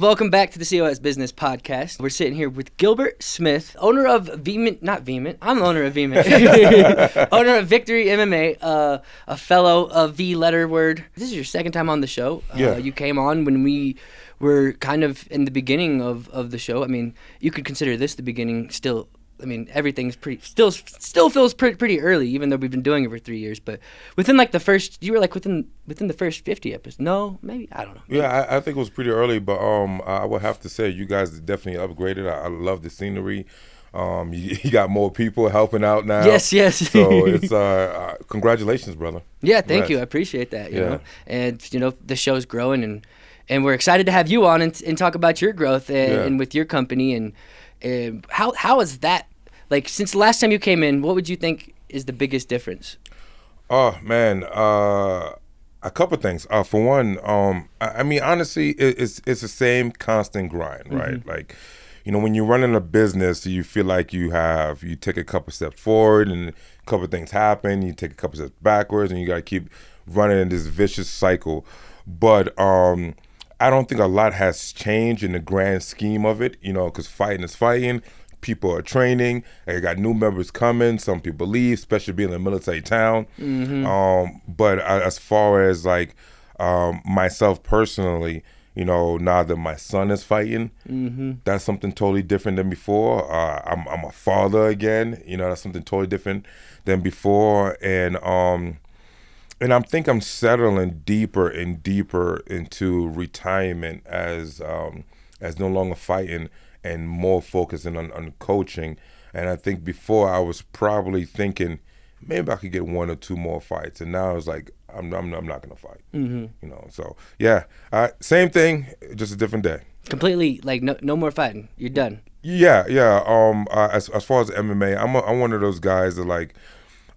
Welcome back to the COS Business Podcast. We're sitting here with Gilbert Smith, owner of not Vehement. I'm the owner of Vehement. Owner of Victory MMA, a fellow of V letter word. This is your second time on the show. Yeah. You came on when we were kind of in the beginning of the show. I mean, you could consider this the beginning still. I mean, everything's still feels pretty early, even though we've been doing it for 3 years. But within like the first, you were like within the first 50 episodes. No, maybe, I don't know. Yeah, I think it was pretty early, but I would have to say you guys definitely upgraded. I love the scenery. You got more people helping out now. Yes. So it's congratulations, brother. Yeah, thank you. I appreciate that. You know, and the show's growing, and we're excited to have you on and talk about your growth and with your company and how is that? Like, since the last time you came in, what would you think is the biggest difference? Oh, man, a couple of things. For one, I mean, honestly, it's the same constant grind, right? Like, when you're running a business, you feel like you take a couple steps forward and a couple of things happen, you take a couple steps backwards, and you got to keep running in this vicious cycle. But I don't think a lot has changed in the grand scheme of it, because fighting is fighting. People are training. I got new members coming. Some people leave, especially being in a military town. But as far as like myself personally, now that my son is fighting, that's something totally different than before. I'm a father again. That's something totally different than before. And I think I'm settling deeper and deeper into retirement as no longer fighting and more focusing on coaching. And I think before I was probably thinking maybe I could get one or two more fights, and now it's like I'm not gonna fight. So yeah, same thing, just a different day. Completely, like no more fighting. You're done. Yeah. As far as MMA, I'm one of those guys that like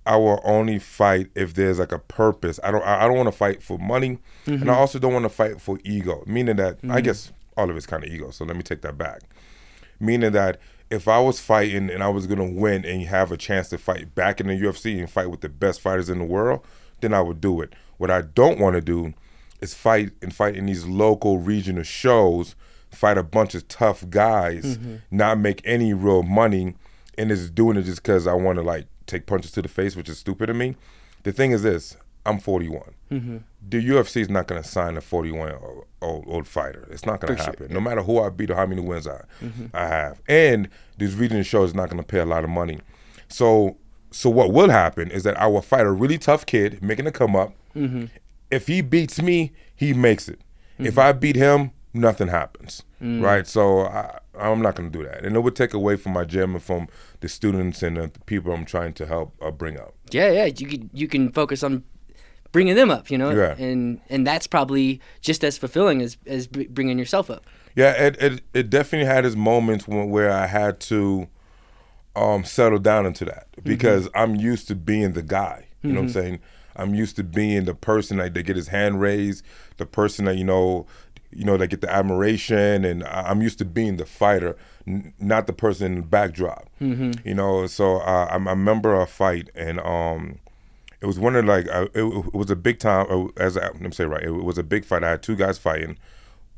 I will only fight if there's like a purpose. I don't want to fight for money, and I also don't want to fight for ego. Meaning that I guess all of it's kind of ego. So let me take that back. Meaning that if I was fighting and I was gonna win and have a chance to fight back in the UFC and fight with the best fighters in the world, then I would do it. What I don't want to do is fight in these local regional shows, fight a bunch of tough guys, not make any real money, and is doing it just because I want to like take punches to the face, which is stupid to me. The thing is this, I'm 41. The UFC is not going to sign a 41-year-old fighter. It's not going to happen. No matter who I beat or how many wins I have. And these regional shows is not going to pay a lot of money. So what will happen is that I will fight a really tough kid making a come up. If he beats me, he makes it. If I beat him, nothing happens, right? So I'm not going to do that. And it would take away from my gym and from the students and the people I'm trying to help bring up. Yeah, you can focus on bringing them up, Yeah. and that's probably just as fulfilling as bringing yourself up. Yeah, it definitely had its moments where I had to settle down into that because I'm used to being the guy, you know what I'm saying? I'm used to being the person that get his hand raised, the person that, that get the admiration, and I'm used to being the fighter, not the person in the backdrop. So I remember a fight, and it was one of it was a big time. Let me say it right. It was a big fight. I had two guys fighting.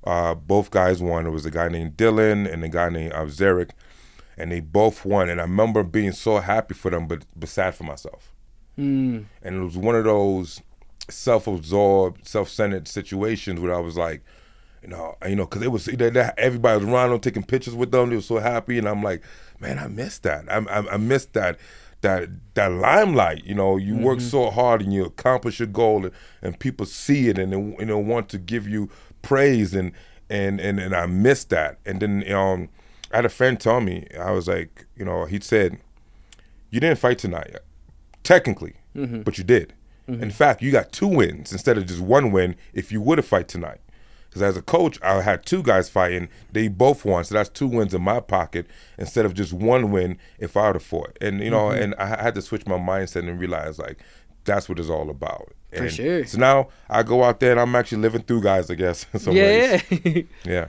Both guys won. It was a guy named Dylan and a guy named Zarek, and they both won. And I remember being so happy for them, but sad for myself. And it was one of those self-absorbed, self-centered situations where I was like, because it was everybody was around them taking pictures with them. They were so happy, and I'm like, man, I missed that. I missed that limelight. You work so hard and you accomplish your goal, and people see it and they want to give you praise, and I missed that. And then I had a friend tell me, I was like, he said, you didn't fight tonight, technically, but you did. In fact, you got 2 wins instead of just 1 win if you would have fight tonight. Because as a coach, I had 2 guys fighting. They both won, so that's 2 wins in my pocket instead of just 1 win if I would have fought. And and I had to switch my mindset and realize like that's what it's all about. For sure. So now I go out there and I'm actually living through guys, I guess, in some ways. Yeah.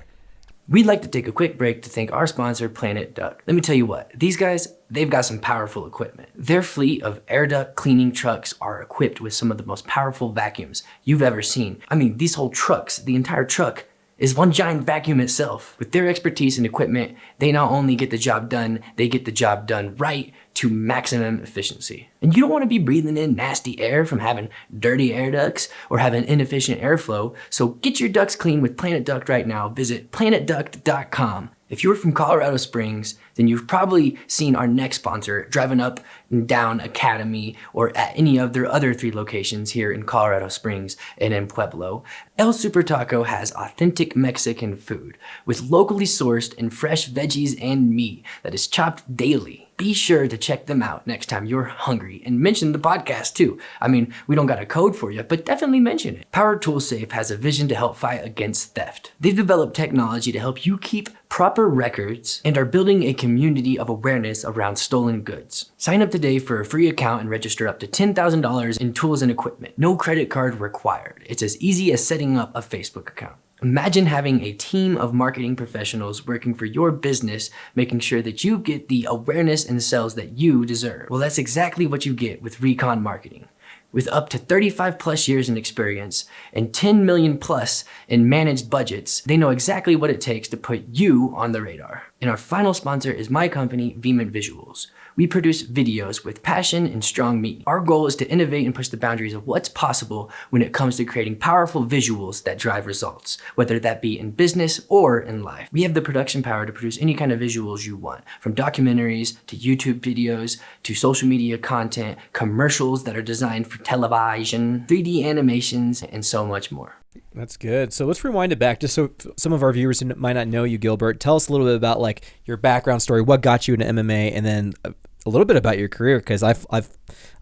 We'd like to take a quick break to thank our sponsor, Planet Duct. Let me tell you what, these guys, they've got some powerful equipment. Their fleet of air duct cleaning trucks are equipped with some of the most powerful vacuums you've ever seen. I mean, these whole trucks, the entire truck is one giant vacuum itself. With their expertise and equipment, they not only get the job done, they get the job done right to maximum efficiency. And you don't want to be breathing in nasty air from having dirty air ducts or having inefficient airflow, so get your ducts clean with Planet Duct right now. Visit planetduct.com. If you're from Colorado Springs, then you've probably seen our next sponsor driving up and down Academy or at any of their other 3 locations here in Colorado Springs and in Pueblo. El Super Taco has authentic Mexican food with locally sourced and fresh veggies and meat that is chopped daily. Be sure to check them out next time you're hungry and mention the podcast too. I mean, we don't got a code for you, but definitely mention it. Power Tool Safe has a vision to help fight against theft. They've developed technology to help you keep proper records and are building a community of awareness around stolen goods. Sign up today for a free account and register up to $10,000 in tools and equipment. No credit card required. It's as easy as setting up a Facebook account. Imagine having a team of marketing professionals working for your business, making sure that you get the awareness and sales that you deserve. Well, that's exactly what you get with Recon Marketing. With up to 35 plus years in experience and 10 million plus in managed budgets, they know exactly what it takes to put you on the radar. And our final sponsor is my company, Vehement Visuals. We produce videos with passion and strong meaning. Our goal is to innovate and push the boundaries of what's possible when it comes to creating powerful visuals that drive results, whether that be in business or in life. We have the production power to produce any kind of visuals you want, from documentaries to YouTube videos to social media content, commercials that are designed for television, 3D animations, and so much more. That's good. So let's rewind it back just so some of our viewers who might not know you, Gilbert. Tell us a little bit about like your background story, what got you into MMA, and then a little bit about your career, because I'm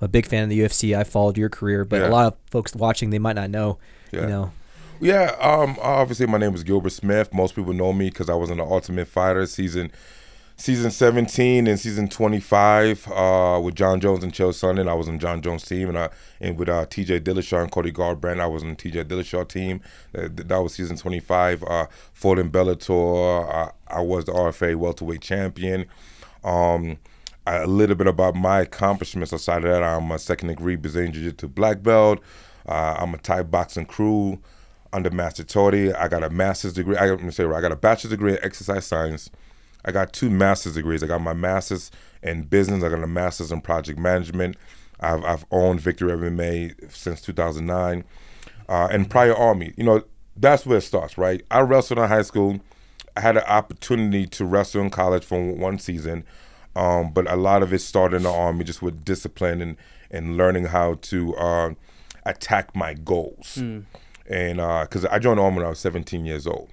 a big fan of the UFC. I followed your career, but a lot of folks watching, they might not know, you know. Yeah, obviously my name is Gilbert Smith. Most people know me because I was in the Ultimate Fighter season 17 and season 25 with John Jones and Chael Sonnen. I was on John Jones' team, and with TJ Dillashaw and Cody Garbrandt, I was on the TJ Dillashaw team. That was season 25. Fought in Bellator. I was the RFA welterweight champion. A little bit about my accomplishments aside of that: I'm a second degree Brazilian Jiu-Jitsu black belt. I'm a Thai boxing crew under Master Tori. I got a master's degree. I got a bachelor's degree in exercise science. I got 2 master's degrees. I got my master's in business. I got a master's in project management. I've owned Victory MMA since 2009. And prior Army, that's where it starts, right? I wrestled in high school. I had an opportunity to wrestle in college for 1 season. But a lot of it started in the Army just with discipline and learning how to attack my goals. And because I joined the Army when I was 17 years old,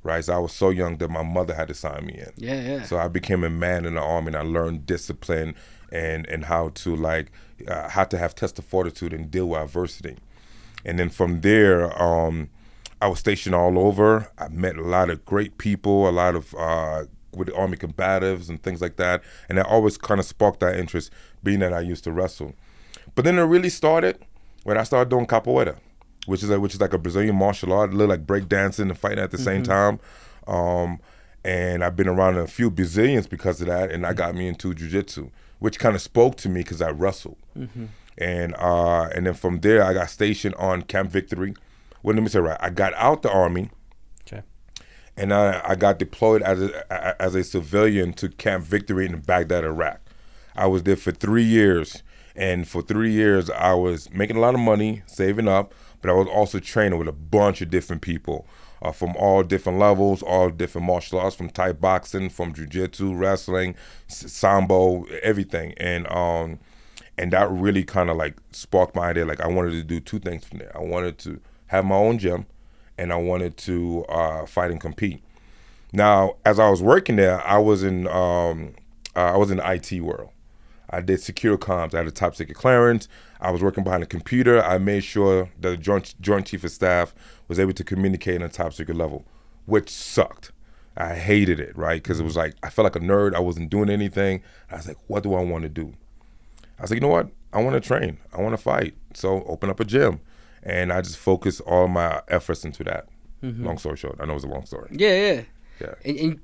right? So I was so young that my mother had to sign me in. Yeah. So I became a man in the Army, and I learned discipline and how to how to have test of fortitude and deal with adversity. And then from there, I was stationed all over. I met a lot of great people, a lot of with the Army combatives and things like that. And that always kind of sparked that interest, being that I used to wrestle. But then it really started when I started doing capoeira, which is like a Brazilian martial art. It looked like break dancing and fighting at the same time. And I've been around a few Brazilians because of that, and that got me into jiu-jitsu, which kind of spoke to me because I wrestled. And then from there, I got stationed on Camp Victory. Well, let me say right. I got out the Army. And I got deployed as a civilian to Camp Victory in Baghdad, Iraq. I was there for 3 years. And for 3 years, I was making a lot of money, saving up, but I was also training with a bunch of different people from all different levels, all different martial arts, from Thai boxing, from jiu-jitsu, wrestling, sambo, everything. And that really kind of sparked my idea. I wanted to do 2 things from there. I wanted to have my own gym, and I wanted to fight and compete. Now, as I was working there, I was in the IT world. I did secure comms. I had a top secret clearance. I was working behind a computer. I made sure that the Joint Chief of Staff was able to communicate on a top secret level, which sucked. I hated it, right? Because it was I felt like a nerd. I wasn't doing anything. I was like, what do I want to do? I was like, you know what? I want to train. I want to fight. So open up a gym. And I just focused all my efforts into that. Long story short. I know it's a long story. Yeah. And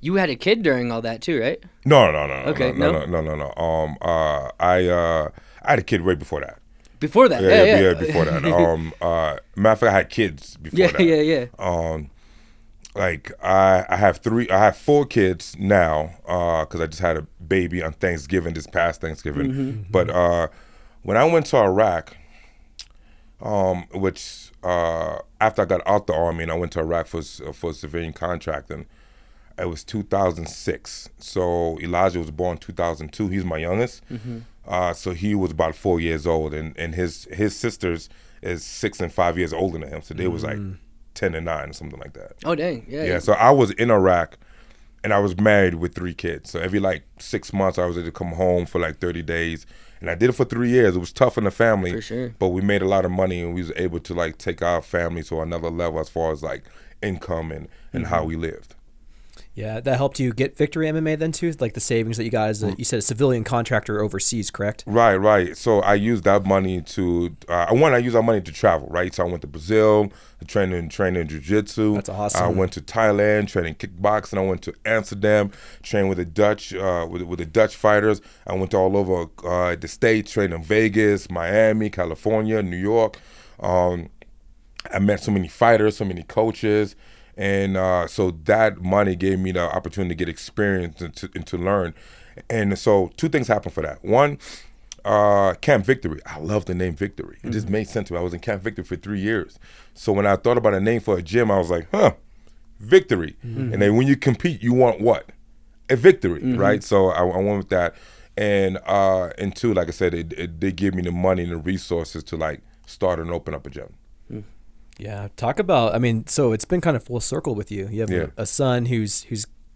you had a kid during all that too, right? No. Okay, no. I had a kid right before that. Before that, yeah. Before that. Matter of fact, I had kids before that. Yeah. Like I have 4 kids now, because I just had a baby on Thanksgiving, this past Thanksgiving. Mm-hmm. But when I went to Iraq, which after I got out the army and I went to Iraq for civilian contracting, it was 2006. So Elijah was born 2002. He's my youngest. Mm-hmm. So he was about 4 years old, and his sisters is 6 and 5 years older than him. So they was like 10 and 9 or something like that. Oh dang, yeah. Yeah. So I was in Iraq, and I was married with 3 kids. So every like 6 months, I was able to come home for like 30 days, and I did it for 3 years. It was tough in the family, For sure. but we made a lot of money, and we was able to like take our family to another level as far as like income and how we lived. Yeah, that helped you get Victory MMA then too, like the savings that you got as you said a civilian contractor overseas, correct? Right. So I used that money to I used that money to travel, right? So I went to Brazil, training Jiu Jitsu. That's awesome. I went to Thailand, training kickboxing. I went to Amsterdam, trained with the Dutch with the Dutch fighters. I went to all over the states, trained in Vegas, Miami, California, New York. I met so many fighters, so many coaches. And so that money gave me the opportunity to get experience and to learn. And so 2 things happened for that. One, Camp Victory. I love the name Victory. It just made sense to me. I was in Camp Victory for 3 years. So when I thought about a name for a gym, I was like, Victory. And then when you compete, you want what? A victory, right? So I went with that. And 2, like I said, it did give me the money and the resources to like start and open up a gym. Yeah, talk about. I mean, so it's been kind of full circle with you. You have a son who's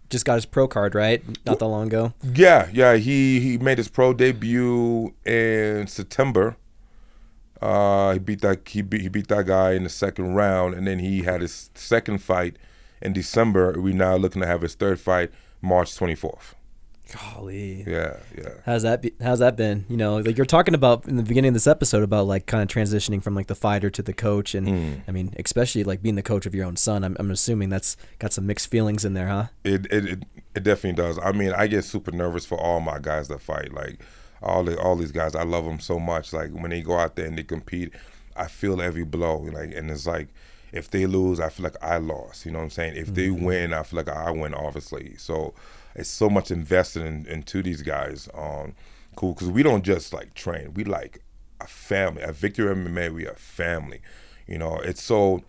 just got his pro card, right? Not that long ago. Yeah. He made his pro debut in September. He beat that guy in the second round, and then he had his second fight in December. We now looking to have his third fight March 24th. Golly. Yeah. How's that been? You know, like you're talking about in the beginning of this episode about like kind of transitioning from like the fighter to the coach, and I mean, especially like being the coach of your own son. I'm assuming that's got some mixed feelings in there, huh? It definitely does. I mean, I get super nervous for all my guys that fight. Like all these guys, I love them so much. Like when they go out there and they compete, I feel every blow. Like, and it's like if they lose, I feel like I lost. You know what I'm saying? If they win, I feel like I win. Obviously, so. It's so much invested into these guys. Cool, because we don't just like train. We like a family. At Victory MMA, we are family. You know, it's so.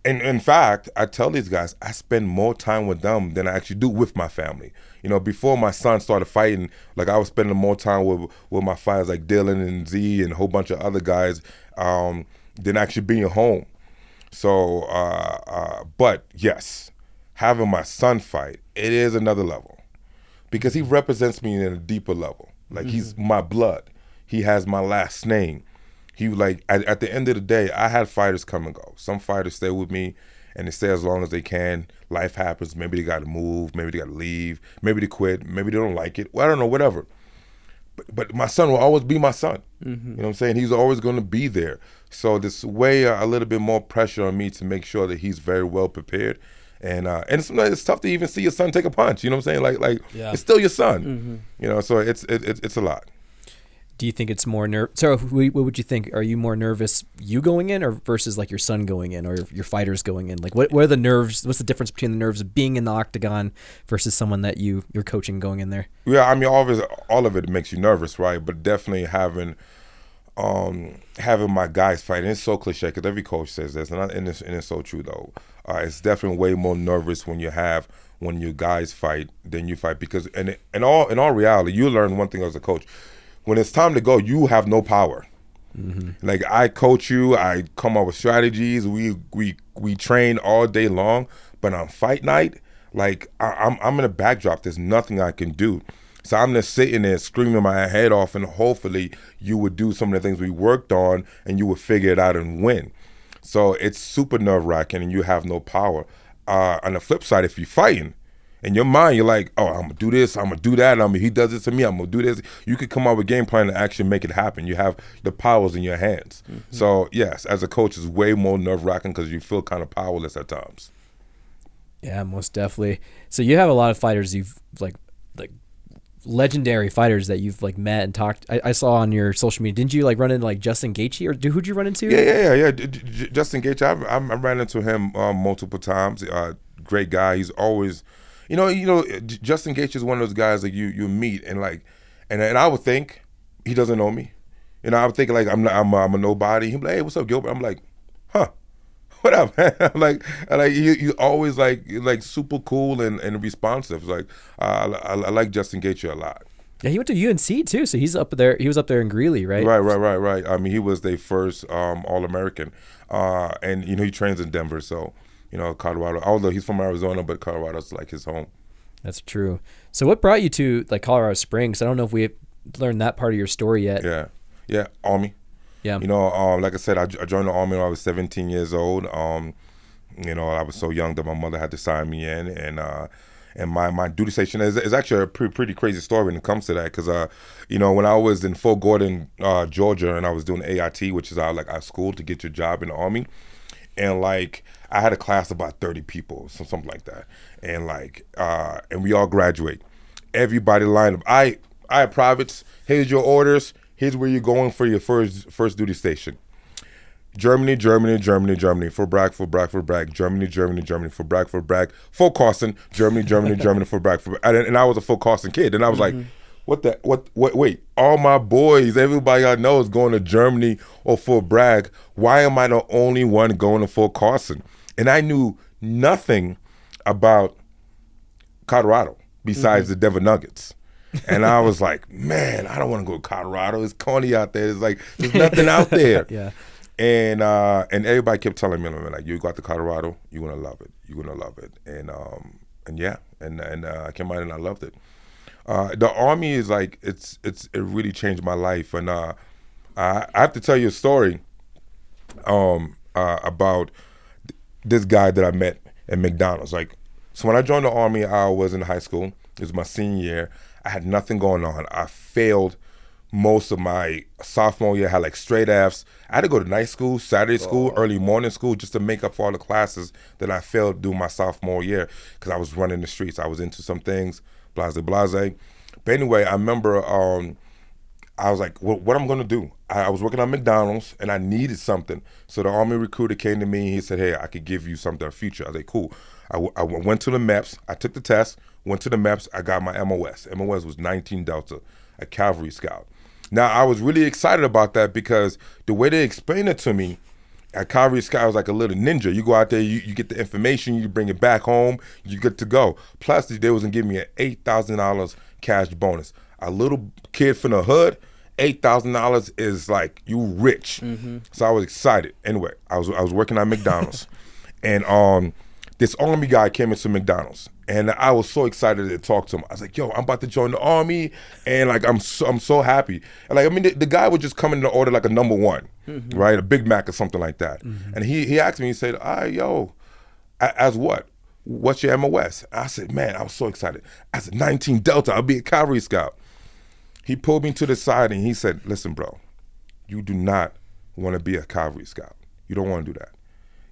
And in fact, I tell these guys, I spend more time with them than I actually do with my family. You know, before my son started fighting, like I was spending more time with my fighters like Dylan and Z and a whole bunch of other guys than actually being home. So, but yes. Having my son fight, it is another level because he represents me in a deeper level. Like he's my blood. He has my last name. He like at the end of the day, I had fighters come and go. Some fighters stay with me and they stay as long as they can. Life happens. Maybe they got to move. Maybe they got to leave. Maybe they quit. Maybe they don't like it. Well, I don't know, whatever. But my son will always be my son. You know what I'm saying? He's always going to be there. So this way a little bit more pressure on me to make sure that he's very well prepared. And sometimes it's tough to even see your son take a punch. You know what I'm saying? Like it's still your son. You know, so it's a lot. Do you think it's more So what would you think? Are you more nervous you going in, or versus like your son going in, or your fighters going in? Like what are the nerves? What's the difference between the nerves of being in the octagon versus someone that you're coaching going in there? Yeah, I mean, all of it makes you nervous, right? But definitely having my guys fighting, it's so cliche because every coach says this, and it's so true though. It's definitely way more nervous when your guys fight than you fight, because in all reality, you learn one thing as a coach: when it's time to go, you have no power. Like I coach you, I come up with strategies, we train all day long, but on fight night, like I'm in a backdrop. There's nothing I can do. So I'm just sitting there screaming my head off, and hopefully you would do some of the things we worked on and you would figure it out and win. So it's super nerve-wracking and you have no power. On the flip side, if you're fighting, in your mind, you're like, oh, I'm going to do this, I'm going to do that. I mean, he does this to me, I'm going to do this. You could come up with a game plan to actually make it happen. You have the powers in your hands. So, yes, as a coach, it's way more nerve-wracking because you feel kind of powerless at times. Yeah, most definitely. So you have a lot of fighters you've like legendary fighters that you've like met and talked. I saw on your social media. Didn't you like run into like Justin Gaethje, or who'd you run into? Yeah. Justin Gaethje, I ran into him multiple times. Great guy. He's always, Justin Gaethje is one of those guys that you meet and like, and I would think he doesn't know me. I would think like I'm a nobody. He'd be like, hey, what's up, Gilbert? I'm like, huh. What up, man? He's always like super cool and responsive. Like I like Justin Gaethje a lot. Yeah, he went to UNC too, so he's up there. He was up there in Greeley, right? Right. I mean, he was their first All-American, and he trains in Denver, so Colorado. Although he's from Arizona, but Colorado's like his home. That's true. So, what brought you to like Colorado Springs? I don't know if we learned that part of your story yet. Yeah, Army. Yeah. Like I said, I joined the Army when I was 17 years old. I was so young that my mother had to sign me in, and my duty station is actually a pretty crazy story when it comes to that, because when I was in Fort Gordon, Georgia, and I was doing AIT, which is our school to get your job in the Army, and like I had a class of about 30 people, something like that, and we all graduate. Everybody lined up. I had privates. Here's your orders. Here's where you're going for your first duty station. Germany, for brag. Germany, for brag. Fort Carson, Germany, for brag. And I was a Fort Carson kid, and I was like, wait, all my boys, everybody I know is going to Germany or Fort Bragg. Why am I the only one going to Fort Carson? And I knew nothing about Colorado besides the Denver Nuggets. And I was like, man, I don't want to go to Colorado. It's corny out there. It's like there's nothing out there. Yeah. And everybody kept telling me, like, you got to Colorado, you're gonna love it. You're gonna love it. And I came out and I loved it. The Army is like it really changed my life. And I have to tell you a story about this guy that I met at McDonald's. Like, so when I joined the Army, I was in high school. It was my senior year. I had nothing going on. I failed most of my sophomore year. I had like straight Fs. I had to go to night school, Saturday school, early morning school, just to make up for all the classes that I failed during my sophomore year, because I was running the streets. I was into some things, blase. But anyway, I remember I was like, what I'm gonna do? I was working on McDonald's and I needed something. So the Army recruiter came to me and he said, hey, I could give you something, a future. I was like, cool. I went to the MEPS. I took the test, went to the MEPS. I got my MOS. MOS was 19 Delta, a cavalry scout. Now, I was really excited about that because the way they explained it to me, a cavalry scout was like a little ninja. You go out there, you get the information, you bring it back home, you get to go. Plus, they was gonna give me an $8,000 cash bonus. A little kid from the hood, $8,000 is like, you rich. So I was excited. Anyway, I was working at McDonald's, and this Army guy came into McDonald's, and I was so excited to talk to him. I was like, yo, I'm about to join the Army, and like I'm so happy. And like, I mean, the guy would just come in to order like a number one, right? A Big Mac or something like that. And he asked me, he said, yo, as what? What's your MOS? I said, man, I was so excited. I said, 19 Delta, I'll be a cavalry scout. He pulled me to the side and he said, listen, bro, you do not want to be a cavalry scout. You don't want to do that.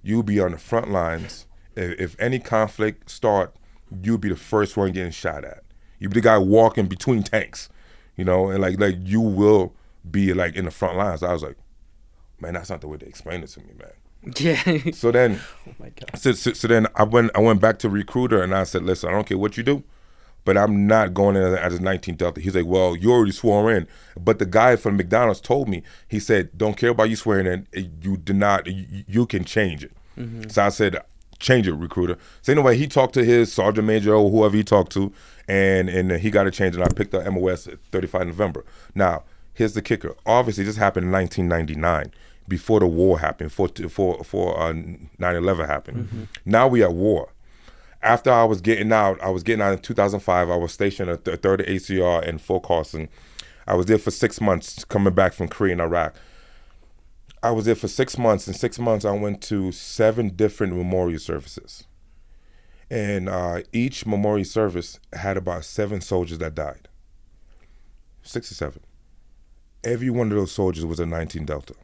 You'll be on the front lines. If any conflict start, you'll be the first one getting shot at. You'll be the guy walking between tanks, and like you will be like in the front lines. I was like, man, that's not the way they explained it to me, man. Yeah. So then, Oh my God. so then I went back to recruiter and I said, listen, I don't care what you do, but I'm not going in as a 19 Delta. He's like, well, you already swore in. But the guy from McDonald's told me, he said, don't care about you swearing in. You can change it. So I said, change it, recruiter. So anyway, he talked to his sergeant major or whoever he talked to, and he got it changed, and I picked up MOS at 35 November. Now, here's the kicker. Obviously, this happened in 1999, before the war happened, before 9/11 happened. Now we at war. After I was getting out in 2005. I was stationed at the 3rd ACR in Fort Carson. I was there for 6 months, coming back from Korea and Iraq. I was there for 6 months. In 6 months, I went to 7 different memorial services. And each memorial service had about 7 soldiers that died. 6 or 7. Every one of those soldiers was a 19 Delta.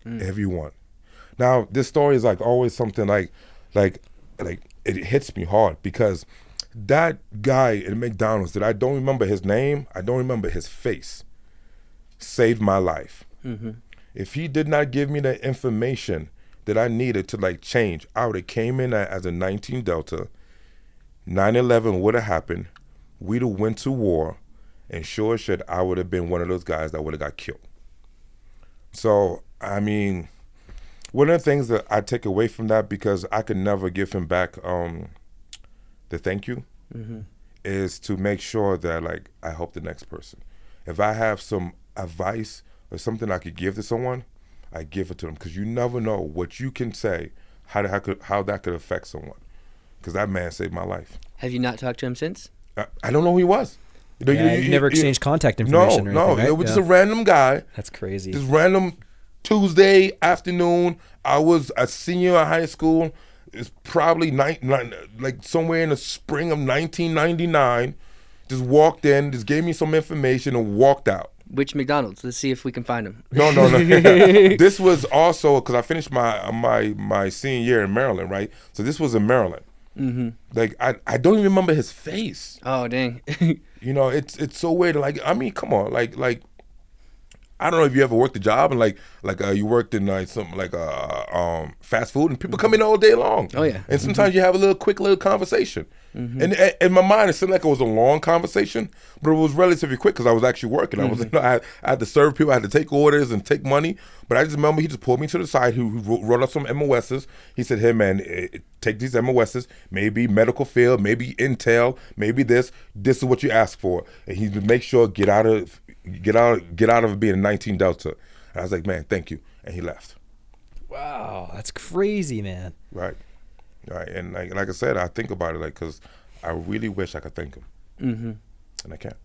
Every one. Now, this story is like always something like it hits me hard, because that guy in McDonald's that I don't remember his name, I don't remember his face, saved my life. If he did not give me the information that I needed to like change, I would have came in as a 19 Delta, 9/11 would have happened, we'd have went to war, and sure as shit, I would have been one of those guys that would have got killed. So, I mean, one of the things that I take away from that, because I could never give him back the thank you, is to make sure that like I help the next person. If I have some advice or something I could give to someone, I give it to them, because you never know what you can say, how that could affect someone. Because that man saved my life. Have you not talked to him since? I don't know who he was. You never exchanged contact information or anything, right? It was just a random guy. That's crazy. Just random Tuesday afternoon. I was a senior in high school. It's probably like somewhere in the spring of 1999. Just walked in, just gave me some information and walked out. Which McDonald's? Let's see if we can find him. No. This was also because I finished my senior year in Maryland, right? So this was in Maryland. Like I don't even remember his face. Oh dang. You know, it's so weird. Like, I mean, come on, like I don't know if you ever worked a job and like you worked in like something like fast food, and people come in all day long. Oh yeah. And sometimes you have a quick little conversation. And in my mind, it seemed like it was a long conversation, but it was relatively quick because I was actually working. I was, I had to serve people, I had to take orders and take money. But I just remember he just pulled me to the side. He wrote up some MOSs. He said, "Hey man, take these MOSs. Maybe medical field, maybe intel, maybe this. This is what you ask for." And he would make sure get out of it being a 19 Delta. And I was like, "Man, thank you." And he left. Wow, that's crazy, man. Right. And like I said, I think about it like because I really wish I could thank him, and I can't.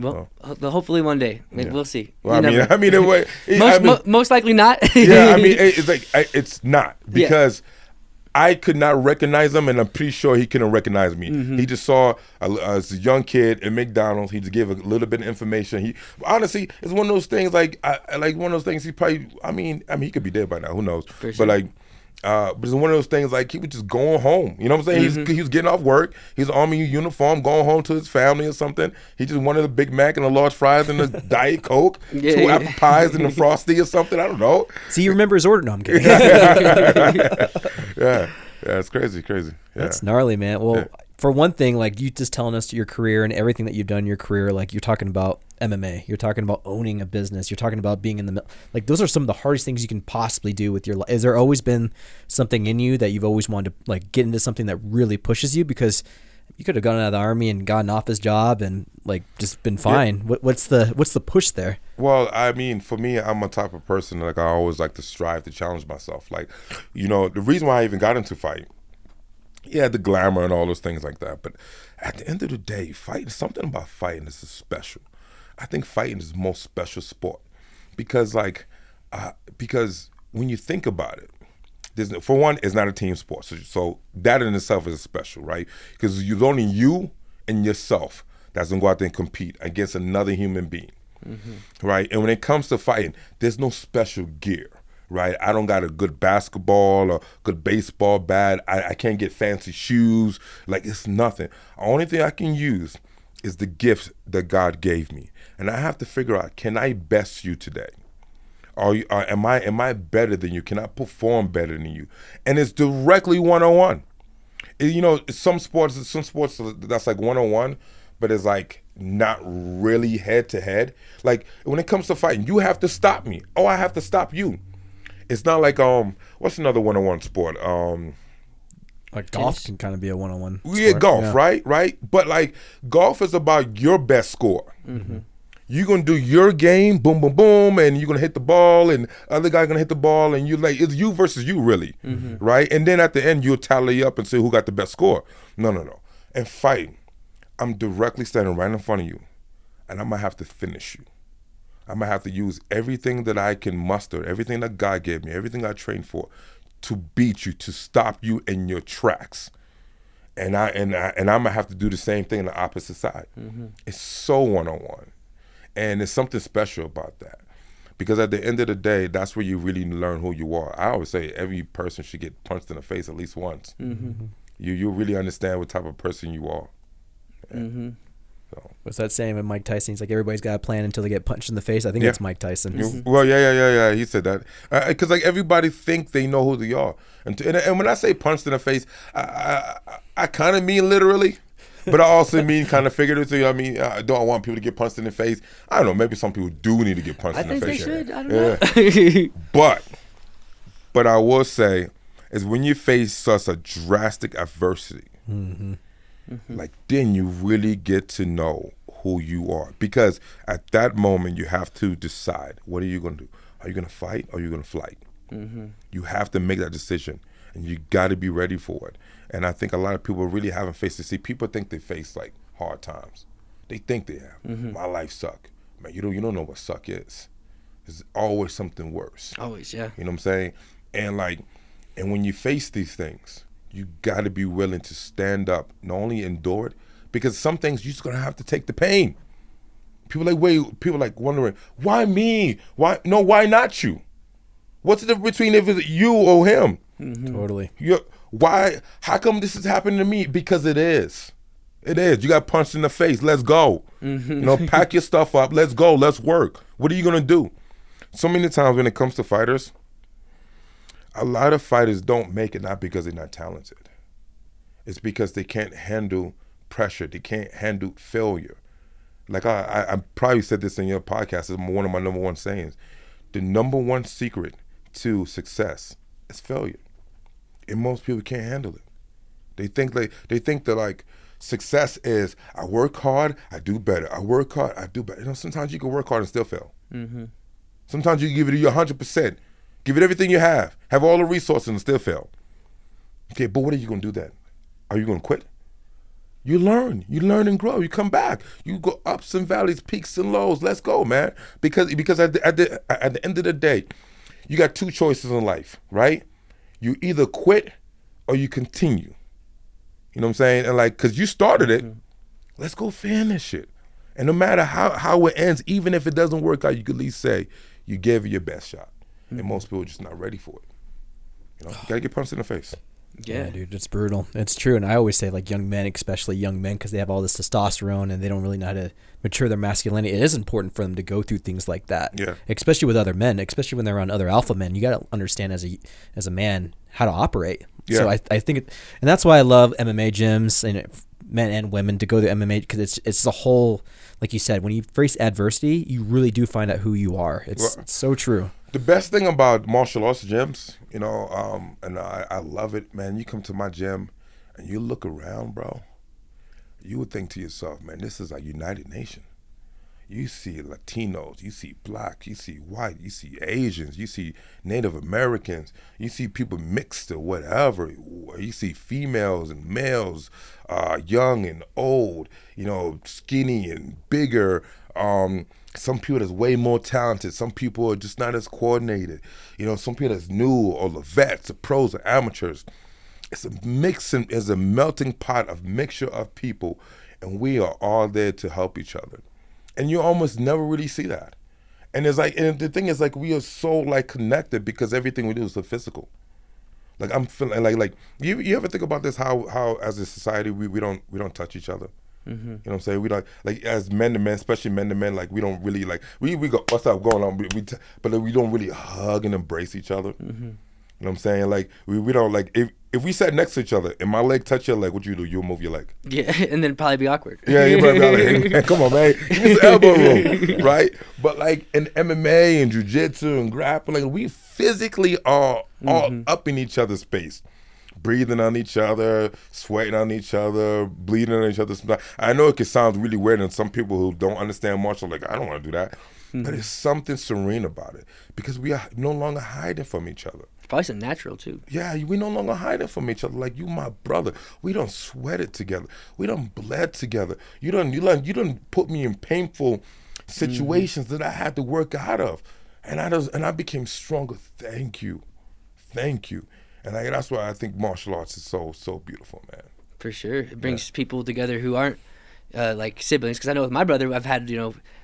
Well, hopefully one day. We'll see. Well, I mean, in a way, most likely not. Yeah, I mean, it's like it's not because I could not recognize him, and I'm pretty sure he couldn't recognize me. He just saw as a young kid in McDonald's. He just gave a little bit of information. He honestly, it's one of those things. Like one of those things. He probably, I mean, he could be dead by now. Who knows? For sure. But like. But it's one of those things like he was just going home. You know what I'm saying? He was getting off work. He's Army uniform, going home to his family or something. He just wanted a Big Mac and a large fries and a Diet Coke, 2 apple pies and a Frosty or something. I don't know. See, you remember his order? No, I'm kidding. Yeah, it's crazy. Yeah. That's gnarly, man. Well, for one thing, like you just telling us your career and everything that you've done in your career, like you're talking about MMA, you're talking about owning a business, you're talking about being in the like those are some of the hardest things you can possibly do with your life. Has there always been something in you that you've always wanted to like get into something that really pushes you? Because you could have gone out of the Army and gotten off his job and like just been fine. Yeah. What's the push there? Well, I mean, for me, I'm a type of person like I always like to strive to challenge myself. Like, you know, the reason why I even got into fighting. Yeah, the glamour and all those things like that. But at the end of the day, something about fighting is special. I think fighting is the most special sport because when you think about it, for one, it's not a team sport. So that in itself is special, right? Because it's only you and yourself that's going to go out there and compete against another human being, right? And when it comes to fighting, there's no special gear. Right, I don't got a good basketball or good baseball bat. I can't get fancy shoes. Like it's nothing. The only thing I can use is the gifts that God gave me, and I have to figure out: can I best you today? Am I better than you? Can I perform better than you? And it's directly one-on-one. You know, some sports that's like one-on-one, but it's like not really head-to-head. Like when it comes to fighting, you have to stop me. Oh, I have to stop you. It's not like what's another one-on-one sport? Like golf can kind of be a one-on-one. Yeah, golf, yeah. Right. But like golf is about your best score. You're gonna do your game, boom, boom, boom, and you're gonna hit the ball, and other guy gonna hit the ball, and you like it's you versus you, really, right? And then at the end, you'll tally up and say who got the best score. No. And fighting, I'm directly standing right in front of you, and I'm gonna have to finish you. I'm gonna have to use everything that I can muster, everything that God gave me, everything I trained for, to beat you, to stop you in your tracks. And I'm gonna have to do the same thing on the opposite side. It's so one-on-one, and there's something special about that, because at the end of the day, that's where you really learn who you are. I always say every person should get punched in the face at least once. You really understand what type of person you are. man. What's that saying with Mike Tyson? He's like, everybody's got a plan until they get punched in the face. I think it's Mike Tyson. Well, yeah. He said that because like everybody think they know who they are, and when I say punched in the face, I kind of mean literally, but I also mean kind of figuratively. I mean, I don't want people to get punched in the face. I don't know. Maybe some people do need to get punched in the face. I think they should. I don't know. But I will say is when you face such a drastic adversity. Like then you really get to know who you are, because at that moment you have to decide, what are you going to do? Are you going to fight or are you going to flight? You have to make that decision, and you got to be ready for it. And I think a lot of people really haven't faced it. See, people think they face like hard times. They think they have. My life suck. Man, you don't know what suck is. There's always something worse. Always, yeah. You know what I'm saying? And when you face these things, you got to be willing to stand up, not only endure it, because some things you're just gonna have to take the pain. People wondering, why me? Why not you? What's the difference between if it's you or him? Totally. How come this is happening to me? Because it is. It is. You got punched in the face. Let's go. Pack your stuff up. Let's go. Let's work. What are you gonna do? So many times when it comes to fighters, a lot of fighters don't make it not because they're not talented. It's because they can't handle pressure. They can't handle failure. Like I probably said this in your podcast. It's one of my number one sayings. The number one secret to success is failure. And most people can't handle it. They think that like success is, I work hard, I do better. I work hard, I do better. Sometimes you can work hard and still fail. Sometimes you can give it your 100%. Give it everything you have all the resources and still fail. Okay, but what are you going to do then? Are you going to quit? You learn and grow. You come back. You go ups and valleys, peaks and lows. Let's go, man. Because at the end of the day, you got two choices in life, right? You either quit or you continue. You know what I'm saying? And because you started it, let's go finish it. And no matter how it ends, even if it doesn't work out, you can at least say you gave it your best shot. And most people are just not ready for it. You gotta get punched in the face. Yeah, dude, it's brutal. It's true. And I always say, like, young men, especially young men, because they have all this testosterone and they don't really know how to mature their masculinity. It is important for them to go through things like that. Yeah. Especially with other men, especially when they're around other alpha men. You got to understand as a man how to operate. Yeah. So I think, and that's why I love MMA gyms and men and women to go to MMA, because it's the whole, like you said, when you face adversity, you really do find out who you are. It's so true. The best thing about martial arts gyms, and I love it, man. You come to my gym and you look around, bro, you would think to yourself, man, this is a United Nation. You see Latinos, you see Black, you see white, you see Asians, you see Native Americans, you see people mixed or whatever. You see females and males, young and old, skinny and bigger. Some people that's way more talented. Some people are just not as coordinated. Some people that's new, or the vets, the pros, or amateurs. It's a mixing, it's a melting pot of mixture of people, and we are all there to help each other. And you almost never really see that. And and the thing is, we are so connected because everything we do is so physical. I'm feeling like you ever think about this? How as a society we don't touch each other. You know what I'm saying? We don't, as men to men, especially men to men, we don't really we go, what's up going on? But we don't really hug and embrace each other. You know what I'm saying? We don't if we sat next to each other and my leg touched your leg, what you do? You'll move your leg. Yeah, and then probably be awkward. Yeah, you might be like, hey, man, come on, man, give me some elbow room, right? But in MMA and Jiu Jitsu and grappling, we physically are all up in each other's space. Breathing on each other, sweating on each other, bleeding on each other. I know it can sound really weird, and some people who don't understand martial, I don't want to do that. But there's something serene about it because we are no longer hiding from each other. It's probably some natural too. Yeah, we no longer hiding from each other. You my brother. We don't sweat it together. We don't bled together. You don't put me in painful situations that I had to work out of, and I became stronger. Thank you. And that's why I think martial arts is so beautiful, man. For sure. It brings people together who aren't like siblings, because I know with my brother I've had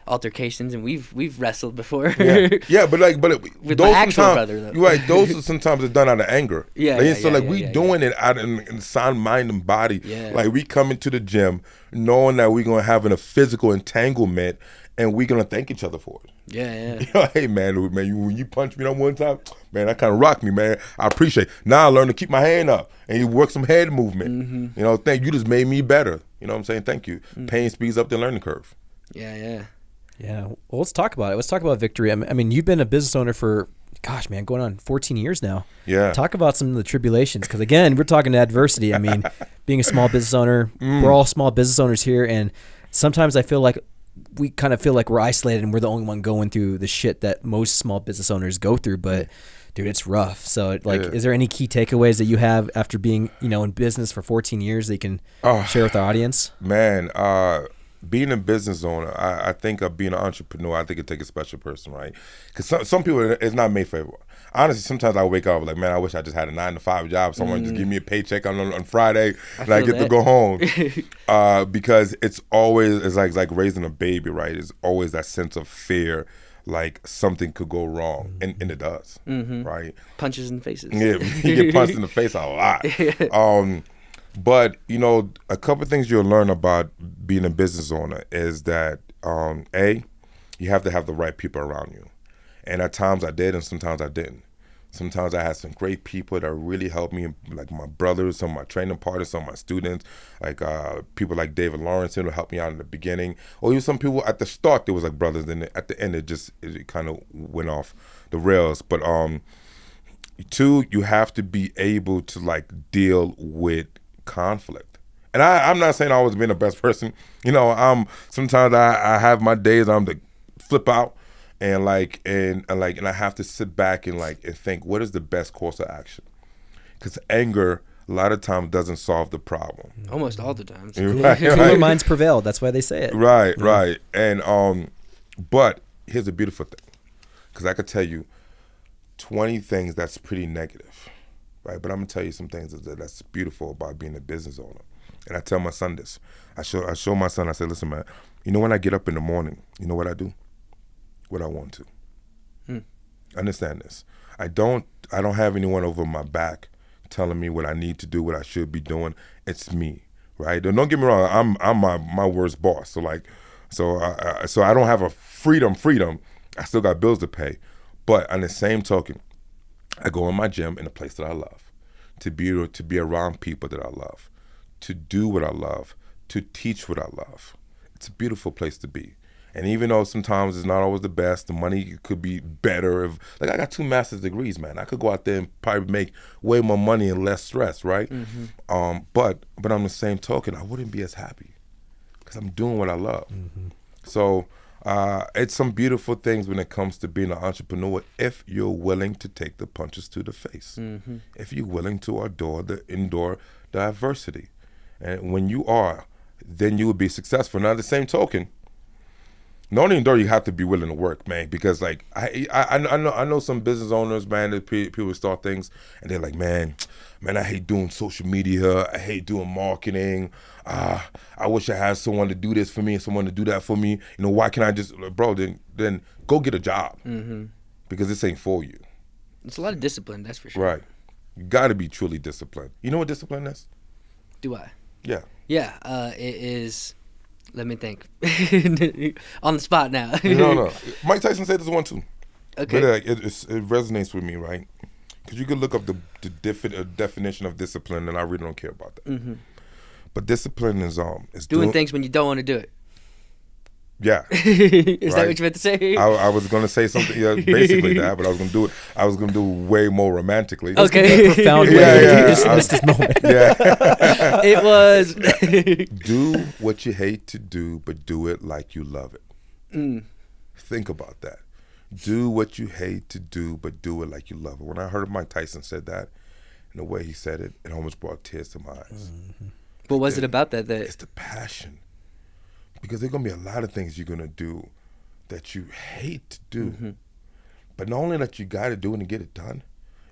altercations and we've wrestled before. Yeah, but With those my actual sometimes, brother, though. you're right. Those are sometimes are done out of anger. We doing it out in sound mind and body. Yeah. Like we come into the gym knowing that we're gonna have a physical entanglement, and we're gonna thank each other for it. Yeah. Hey man, when you punch me that one time, man, that kind of rocked me, man. I appreciate it. Now I learn to keep my hand up and you work some head movement. Thank you, just made me better. You know what I'm saying? Thank you. Pain speeds up the learning curve. Yeah. Well, let's talk about it. Let's talk about Victory. I mean, you've been a business owner for, gosh, man, going on 14 years now. Yeah. Talk about some of the tribulations, because again, we're talking adversity. I mean, being a small business owner, we're all small business owners here, and sometimes I feel like we kind of feel like we're isolated and we're the only one going through the shit that most small business owners go through. But dude, it's rough. So is there any key takeaways that you have after being, in business for 14 years that you can share with our audience? Man, being a business owner, I think of being an entrepreneur, I think it takes a special person, right? Because some people, it's not made for everyone. Honestly, sometimes I wake up like, man, I wish I just had a 9-to-5 job. Someone just give me a paycheck on Friday and I get to go home. Because it's like raising a baby, right? It's always that sense of fear, like something could go wrong, and it does, right? Punches in the faces. Yeah, you get punched in the face a lot. But, a couple of things you'll learn about being a business owner is that, you have to have the right people around you. And at times I did, and sometimes I didn't. Sometimes I had some great people that really helped me, like my brothers, some of my training partners, some of my students, like people like David Lawrence, who helped me out in the beginning. Or even some people at the start, there was like brothers, then at the end it kind of went off the rails. But two, you have to be able to like deal with conflict. And I'm not saying I always been the best person. Sometimes I have my days I'm the flip out and I have to sit back and think, what is the best course of action? Because anger a lot of times doesn't solve the problem. Almost all the time. Cooler minds prevail. That's why they say it. Right. And but here's a beautiful thing, because I could tell you 20 things that's pretty negative. Right, but I'm gonna tell you some things that's beautiful about being a business owner. And I tell my son this. I show my son. I say, listen, man. When I get up in the morning, you know what I do? What I want to. Understand this. I don't have anyone over my back telling me what I need to do, what I should be doing. It's me, right? Don't get me wrong. I'm my worst boss. So I don't have a freedom. I still got bills to pay. But on the same token, I go in my gym in a place that I love, to be around people that I love, to do what I love, to teach what I love. It's a beautiful place to be. And even though sometimes it's not always the best, the money could be better. I got 2 master's degrees, man. I could go out there and probably make way more money and less stress, right? But on the same token, I wouldn't be as happy because I'm doing what I love. So it's some beautiful things when it comes to being an entrepreneur if you're willing to take the punches to the face. If you're willing to endure the adversity. And when you are, then you will be successful. Now, at the same token, not only endure, you have to be willing to work, man. Because I know some business owners, man, that people start things and they're like, man, I hate doing social media. I hate doing marketing. I wish I had someone to do this for me and someone to do that for me. Why can't I just, bro? Then go get a job, because this ain't for you. It's a lot of discipline, that's for sure. Right, you got to be truly disciplined. You know what discipline is? Do I? Yeah. It is. Let me think. On the spot now. No. Mike Tyson said this one too. Okay. But it resonates with me, right? Because you could look up the definition of discipline, and I really don't care about that. But discipline is doing things when you don't want to do it. Yeah. Is that what you meant to say? I was going to say something, basically that, but I was going to do it. I was going to do it way more romantically. Okay. Profound way. Yeah. You just missed this moment. Yeah. It was. Do what you hate to do, but do it like you love it. Think about that. Do what you hate to do, but do it like you love it. When I heard Mike Tyson said that, and the way he said it, it almost brought tears to my eyes. What was it about that? It's the passion. Because there's going to be a lot of things you're going to do that you hate to do. But not only that you got to do it and get it done,